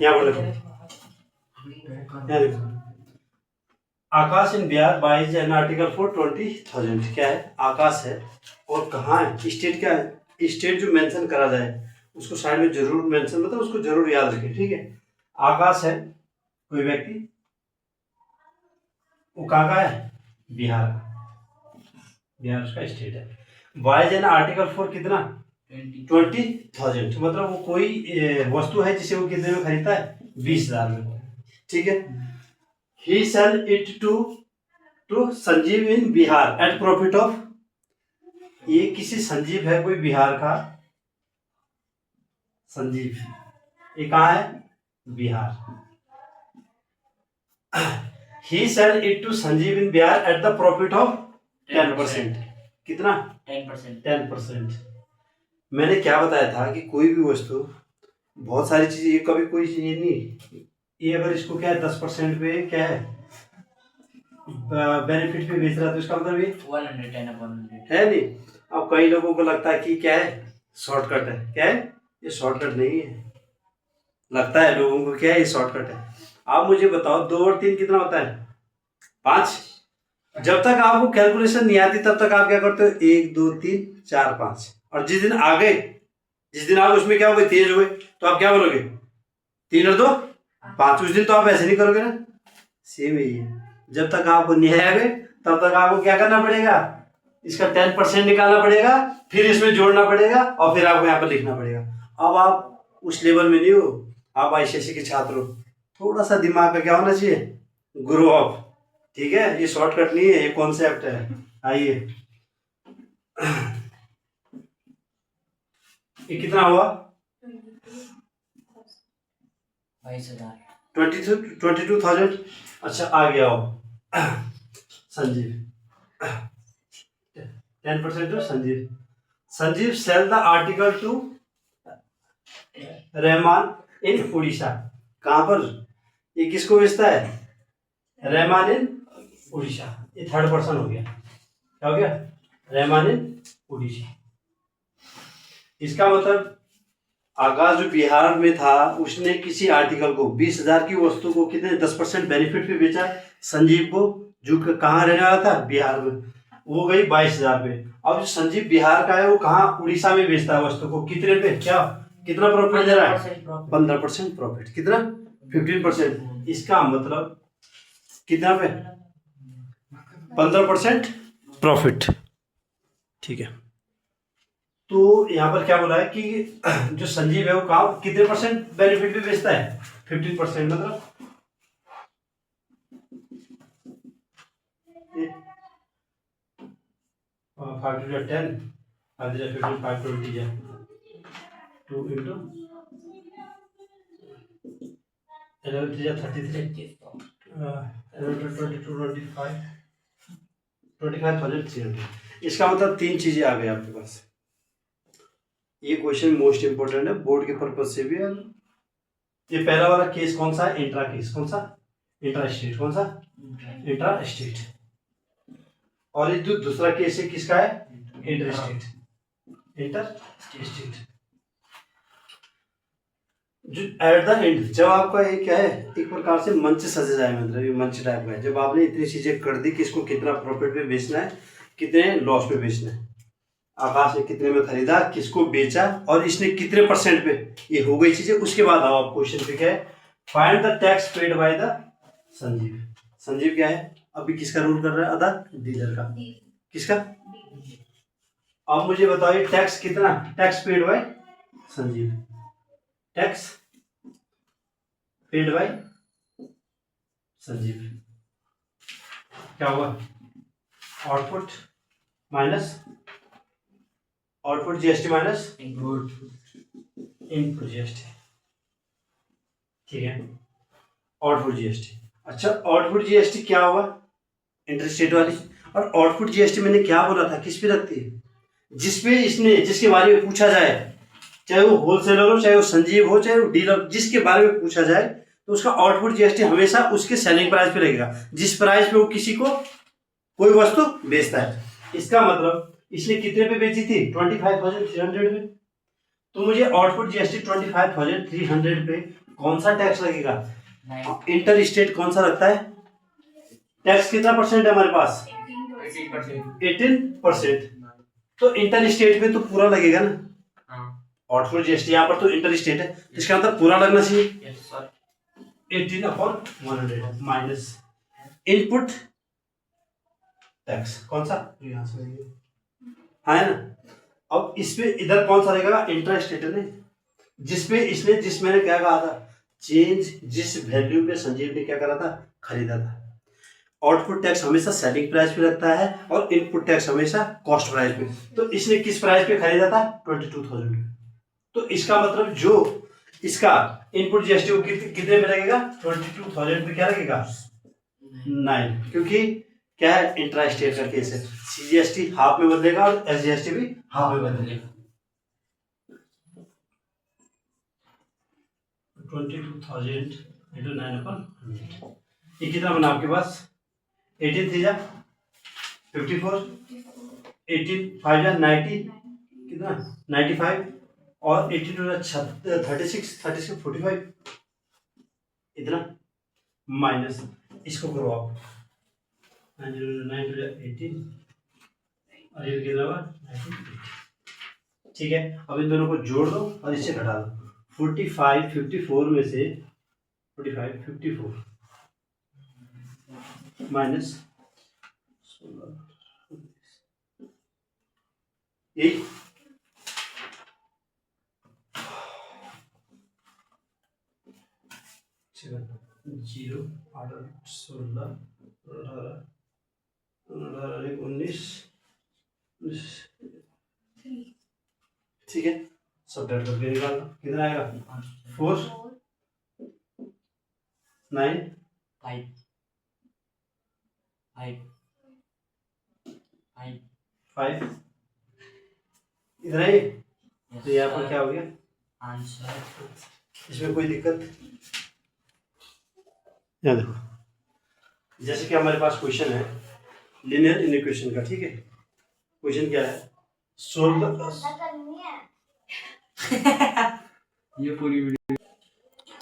यहाँ पर देखो, यहाँ देखो, Akash in Bihar buys an article for 20,000। क्या है? आकाश है और कहाँ है? स्टेट क्या है? स्टेट जो मेंशन करा जाए उसको साइड में जरूर मेंशन, मतलब उसको जरूर याद रखें, ठीक है। आकाश है कोई व्यक्ति, वो कहाँ का है? बिहार का, बिहार उसका स्टेट है। बाइज एन आर्टिकल फॉर कितना? 20,000, मतलब वो कोई वस्तु है जिसे वो कितने में खरीदता है? 20,000 में, ठीक है। He sell it to Sanjeev in Bihar at profit of, ये किसी संजीव है कोई बिहार का, संजीव, ये कहाँ है? Bihar. He sell it to Sanjeev in Bihar at the profit of 10%। कितना? 10%। मैंने क्या बताया था कि कोई भी वस्तु, बहुत सारी चीजें, ये कभी कोई चीज नहीं, ये अगर इसको क्या है 10% पे क्या है बेनिफिट पे बेच रहा है तो इसका मतलब ये 110/100 है नहीं। अब कई लोगों को लगता है कि क्या है, शॉर्टकट है। क्या है? ये शॉर्टकट नहीं है। लगता है लोगों को क्या है, ये शॉर्टकट है। आप मुझे बताओ 2 और 3 कितना होता है? 5। जब तक आपको कैलकुलेशन नहीं आती तब तक आप क्या करते हो? 1 2 3 4 5, और जिस दिन आ गए, जिस दिन आप उसमें क्या हो गए, तेज हुए, तो आप क्या बोलोगे? 3 और 2 5। उस दिन तो आप ऐसे नहीं करोगे ना। सेम यही है, जब तक आपको नहीं आए तब तक आपको क्या करना पड़ेगा? इसका 10% निकालना पड़ेगा, फिर इसमें जोड़ना पड़ेगा, और फिर आपको यहाँ पर लिखना पड़ेगा। अब आप उस लेवल में नहीं हो, आप आईसीएसई के छात्र हो, थोड़ा सा दिमाग का क्या होना चाहिए? ग्रो अप, ठीक है। ये शॉर्टकट नहीं है, ये कॉन्सेप्ट है। आइए, ये कितना हुआ? 22,000। अच्छा, आ गया हो संजीव 10% जो Sanjeev sell the article to Rahman in Orissa. कहां पर? ये किसको बेचता है? रहमान इन उड़ीसा। ये थर्ड पर्सन हो गया। क्या हो गया? रहमान इन उड़ीसा। इसका मतलब आकाश जो बिहार में था उसने किसी आर्टिकल को 20,000 की वस्तु को कितने 10% बेनिफिट पे बेचा संजीव को, जो कहाँ रहने वाला था? बिहार में। वो गई 22,000 पे। अब जो संजीव बिहार का है वो कहाँ? उड़ीसा में बेचता है वस्तु को। कितने पे? क्या कितना प्रॉफिट दे रहा है? 15% प्रॉफिट। कितना? 15%। इसका मतलब कितना पे? 15% प्रॉफिट, ठीक है। तो यहाँ पर क्या बोला है कि जो संजीव है वो कहाँ कितने परसेंट बेनिफिट पे बेचता है? 15%। मतलब 5 to 10, 5 to 15, 5 to 20 2 into 11 to 33, 11 to 22, 25, 25,300। इसका मतलब 3 चीजें आ गई आपके पास। ये क्वेश्चन मोस्ट इंपोर्टेंट है बोर्ड के पर्पज से भी। ये पहला वाला केस कौन सा है? Intra case. कौन सा? Intra state. कौन सा? Intra state. और ये जो दूसरा केस है किसका है? Inter state. Inter state. जो एट द एंड, जब आपका ये क्या है, एक प्रकार से मंच सजा जाए, मतलब ये मंच टाइप का है, जब आपने इतनी चीजें कर दी कि इसको कितना प्रॉफिट पे बेचना है, कितने लॉस पे बेचना है, आकाश ने कितने में खरीदा, किसको बेचा, और इसने कितने परसेंट पे, ये हो गई चीजें। उसके बाद आओ आप क्वेश्चन पे क्या है, find the tax paid by the Sanjeev. Sanjeev क्या है अभी, किसका रोल कर रहा है अदा? डीलर का। किसका? अब मुझे बताइए टैक्स कितना, tax paid by Sanjeev, tax paid by Sanjeev क्या हुआ? Output minus output GST minus input GST, ठीक है। आउटपुट जीएसटी, अच्छा आउटपुट जीएसटी क्या हुआ? इंटरस्टेट वाली। और आउटपुट जीएसटी मैंने क्या बोला था, किस पे रखती है? जिसपे इसने, जिसके बारे में पूछा जाए, चाहे वो होलसेलर हो, चाहे वो संजीव हो, चाहे वो डीलर, जिसके बारे में पूछा जाए तो उसका आउटपुट जीएसटी हमेशा उसके सेलिंग प्राइस पे रहेगा, जिस प्राइस पे वो किसी को कोई वस्तु बेचता है। इसका मतलब इसने कितने पे बेची थी? 25,300 पे। तो मुझे आउटपुट जीएसटी 25,300 पे कौन सा टैक्स लगेगा? इंटर स्टेट कौन सा लगता है टैक्स? कितना परसेंट है हमारे पास? 18%। तो इंटर स्टेट पे तो पूरा लगेगा ना। आउटपुट जीएसटी यहाँ पर तो इंटर स्टेट है, इसका मतलब पूरा लगना चाहिए। 18/100 माइनस इनपुट टैक्स कौन सा? यहाँ से हाँ है ना। अब इसमें इधर कौन सा रहेगा? इंटर स्टेट है, जिस मैंने क्या कहा था, चेंज जिस वैल्यू पे संजीव ने क्या करा था? खरीदा था। आउटपुट टैक्स हमेशा सेलिंग प्राइस पे लगता है और इनपुट टैक्स हमेशा कॉस्ट प्राइस पे। तो इसने किस प्राइस पे खरीदा था? 22,000। तो इसका मतलब जो इसका इनपुट जीएसटी को कितने में लगेगा? 22,000 पे क्या लगेगा? 9, क्योंकि क्या है? इंट्रा स्टेट का केस है। सीजीएसटी हाफ में बदलेगा और एसजीएसटी भी हाफ में बदलेगा। 22,000 into 9/100 ये कितना बना आपके पास? 18 3 जा 54, 18 5 जा 90, कितना? 95 और 18 2 जा 36 45, इतना माइनस इसको करो आप 9 2 जा 18 और ये कितना हुआ? 19। ठीक है, अब इन दोनों को जोड़ दो और इससे घटा दो। 45 54 में से 45 54 माइनस 8 0 8 16 18 19। ठीक है, सब डेट करके निकाल दो। कितना आएगा? 4 9 5 इधर है। तो यहाँ पर क्या हो गया आंसर? इसमें कोई दिक्कत? यहाँ देखो, जैसे कि हमारे पास क्वेश्चन है लीनियर इक्वेशन का। ठीक है, क्वेश्चन क्या है? सोल्व ये पूरी वीडियो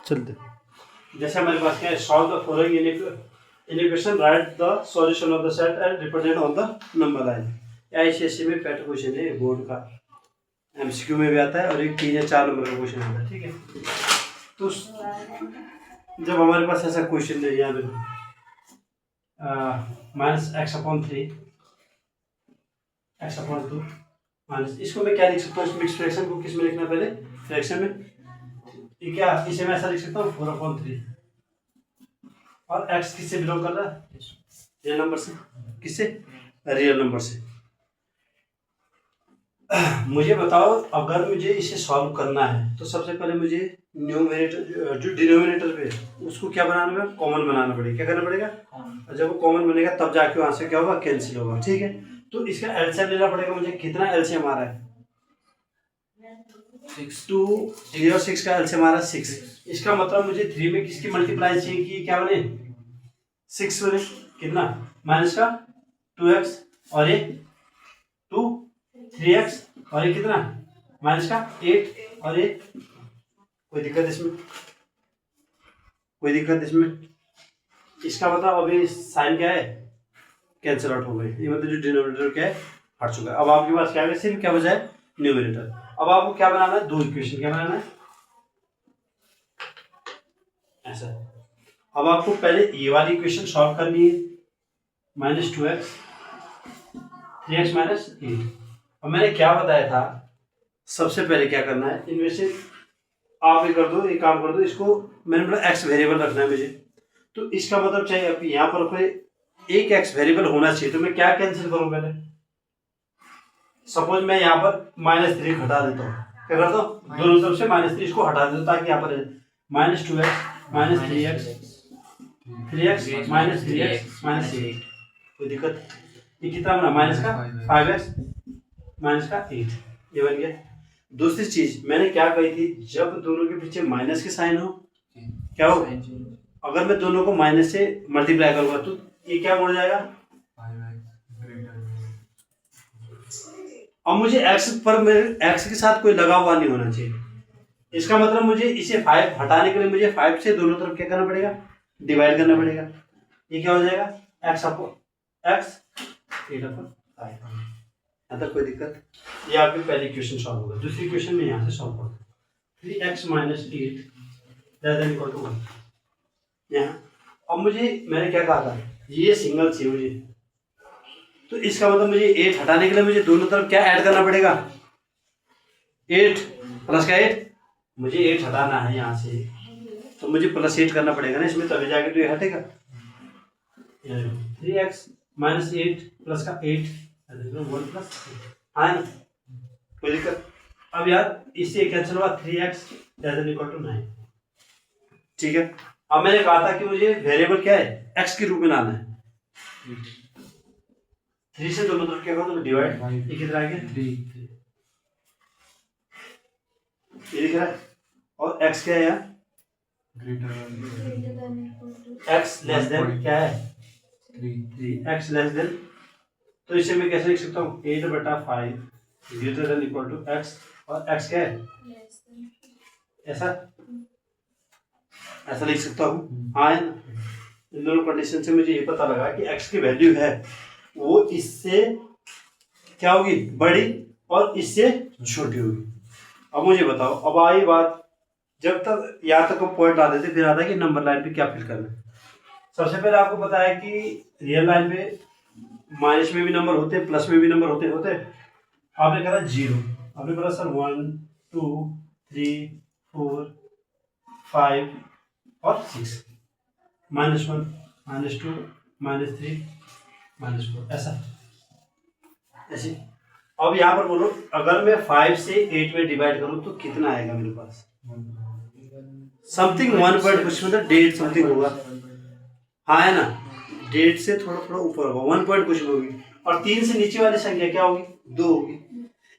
चलते। जैसे हमारे पास क्या है? Solve the following equation, right the solution of the set and represent on the number line. ICSE में पैट क्वेश्चन है, बोर्ड का एमसीक्यू में भी आता है और एक 3 या 4 नंबर का क्वेश्चन आता है। ठीक है, तो जब हमारे पास ऐसा क्वेश्चन है यहाँ पे -x/3 x/2 माइनस, इसको मैं क्या लिख सकता हूँ? मिक्स फ्रैक्शन को किस में लिखना? पहले फ्रैक्शन में। ये क्या, इसे मैं ऐसा लिख सकता हूँ 4/3 और x किससे बिलोंग कर रहा है? रियल नंबर से। किससे? रियल नंबर से। मुझे बताओ, अगर मुझे इसे सॉल्व करना है तो सबसे पहले मुझे न्यूमरेटर जो डिनोमिनेटर पे उसको क्या बनाना पड़ेगा? कॉमन बनाना पड़ेगा। क्या करना पड़ेगा? और जब वो कॉमन बनेगा तब जाके वहां से क्या होगा? कैंसिल होगा। ठीक है, तो इसका एलसीएम लेना पड़ेगा मुझे। कितना एलसीएम आ रहा है? 6 का एलसीएम आ रहा है 6। इसका मतलब मुझे 3 में किसकी मल्टीप्लाई चाहिए कि क्या बने? 6 बने। कितना? माइनस का 2x और ये 2 3x और ये कितना? माइनस का 8 और ये कोई दिक्कत इसमें? कोई दिक्कत इसमें? इसका मतलब अभी साइन क्या है? कैंसिल आउट हो गई। ये मतलब जो डिनोमिनेटर क्या है? हट चुका है। अब आपके पास क्या है? सिर्फ क्या बचा है? न्यूमरेटर। अब आपको क्या बनाना है? 2 इक्वेशन। क्या बनाना है? ऐसा। अब आपको पहले ये वाली इक्वेशन सॉल्व करनी है, -2x 3x - 8। अब मैंने क्या बताया था? सबसे पहले क्या करना है? इनमें से आप ये कर दो, एक काम कर दो, इसको मैंने बोला x वेरिएबल रखना है मुझे, तो इसका मतलब चाहिए अब यहाँ पर कोई एक x वेरिएबल होना चाहिए। तो मैं क्या कैंसिल करूँ? पहले सपोज मैं यहाँ पर -3 हटा देता हूँ। क्या करता हूँ? दोनों तरफ से -3 इसको हटा देता हूँ ताकि यहाँ पर -2x -3x 3x -3x -8। कोई दिक्कत? ये कितना बना? माइनस का 5x -8। ये बन गया। दूसरी चीज मैंने क्या कही थी? जब दोनों के पीछे माइनस के साइन हो, क्या हो? अगर मैं दोनों को माइनस से मल्टीप्लाई करूंगा तो ये क्या मुड़ जाएगा? अब मुझे x पर मेरे x के साथ कोई लगा हुआ नहीं होना चाहिए। इसका मतलब मुझे इसे 5 हटाने के लिए मुझे 5 से दोनों तरफ क्या करना पड़ेगा, डिवाइड करना पड़ेगा। ये क्या हो जाएगा, x अपॉन x 8/5। यहाँ तक कोई दिक्कत? ये आपकी पहली क्वेश्चन सॉल्व होगा। दूसरी क्वेश्चन में यहाँ से सॉल्व करते हैं। 3x minus 8 > 1। यहाँ अब मुझे मैंने क्या कहा था, ये सिंगल सी मुझे, तो इसका मतलब मुझे 8 हटाने के लिए मुझे दोनों तरफ क्या ऐड करना पड़ेगा, 8 प्लस का 8, मुझे 8 हटाना है यहाँ से, तो मुझे प्लस 8 करना पड़ेगा ना इसमें, तभी जाके तो ये हटेगा। 3x माइनस 8 प्लस का 8 1 प्लस, हाँ ना, कोई दिक्कत? अब यार इससे कैंसिल हुआ, 3x > 9। ठीक है, अब मैंने कहा था कि मुझे वेरिएबल क्या है, x के रूप में लाना है। 3 से दोनों तरफ क्या करो तो डिवाइड, ये कितना आ गया 3, ये दिख रहा है। और x क्या है यार, x लेस देन क्या है 3, x लेस देन, तो इसे मैं कैसे लिख सकता हूँ, 8/5 > x, और x क्या है, ऐसा लिख सकता हूँ, हाँ है ना। इन दोनों कंडीशन से मुझे ये पता लगा कि x की वैल्यू है वो इससे क्या होगी, बड़ी, और इससे छोटी होगी। अब मुझे बताओ, अब आई बात, जब तक यहाँ तक हम पॉइंट ला देते फिर आता है कि नंबर लाइन पे क्या फिल करना है। सबसे पहले आपको पता है कि रियल लाइन में माइनस में भी नंबर होते हैं, प्लस में भी नंबर होते। आपने कहा 0, आपने बोला सर 1 2 3 4 5 और 6, -1 -2 -3 -4, ऐसे। अब यहाँ पर बोलो, अगर मैं 5 से 8 में डिवाइड करूं तो कितना आएगा मेरे पास, समथिंग 1 पॉइंट कुछ, मतलब 1.5 समथिंग होगा, हाँ है ना, 1.5 से थोड़ा थोड़ा ऊपर होगा, 1 पॉइंट कुछ होगी। और 3 से नीचे वाली संख्या क्या होगी, 2 होगी।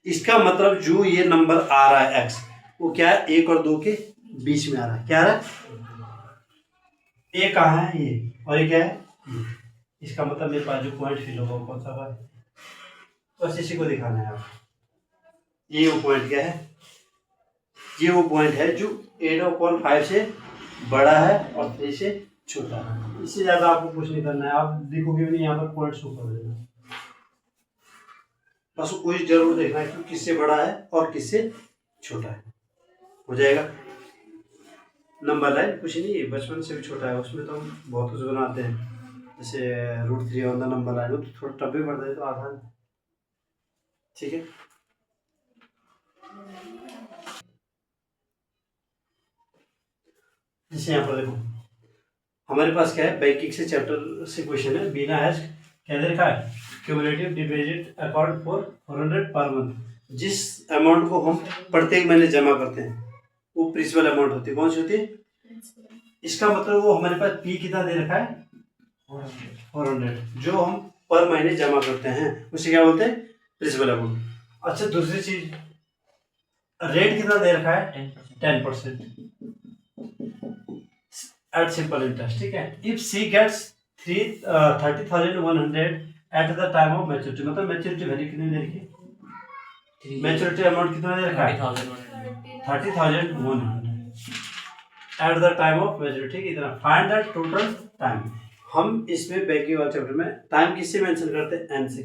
इसका मतलब जो ये नंबर आ रहा है x, वो क्या है, 1 और 2 के बीच में आ रहा है। क्या आ रहा है, ये कहाँ है, ये, और ये क्या है, ये। इसका मतलब मेरे पास जो पॉइंट फिल होगा वो कौन सा है, बस इसी को दिखाना है आप। ये वो पॉइंट क्या है, ये वो पॉइंट है जो 8/5 से बड़ा है और 3 से छोटा है। इससे ज्यादा आपको कुछ नहीं करना है, आप देखोगे नहीं, यहाँ पर पॉइंट शो कर देना, बस कोई जरूर देखना है कि किससे बड़ा है और किससे छोटा है, हो जाएगा। नंबर लाइन कुछ नहीं है, बचपन से भी छोटा है, उसमें तो हम बहुत कुछ बनाते हैं, जैसे √3 ऑन द नंबर लाइन, तो थोड़ा टफ भी पड़ता है, तो आसान, ठीक है। जैसे यहाँ पर देखो, हमारे पास क्या है, बैंकिंग से चैप्टर से क्वेश्चन है, बीना हैज क्या दे रखा है, cumulative deposit account for 400 per month. जिस अमाउंट को हम प्रत्येक महीने जमा करते हैं वो प्रिंसिपल अमाउंट होती है, कौन सी होती है, इसका मतलब वो हमारे पास पी कितना दे रखा है 400, जो हम पर महीने जमा करते हैं उसे क्या बोलते हैं, प्रिंसिपल अमाउंट। अच्छा, दूसरी चीज, रेट कितना दे रखा है 10% एट सिंपल इंटरेस्ट, ठीक है। If C gets 30,100 at the time of maturity, मतलब मैच्योरिटी वैल्यू कितनी दे रखी है, मैच्योरिटी अमाउंट कितना दे रखा है 30,100 at the time of maturity, इतना। Find the total time. हम इसमें बैंकिंग वाले चैप्टर में टाइम किससे मेंशन करते हैं, एन से।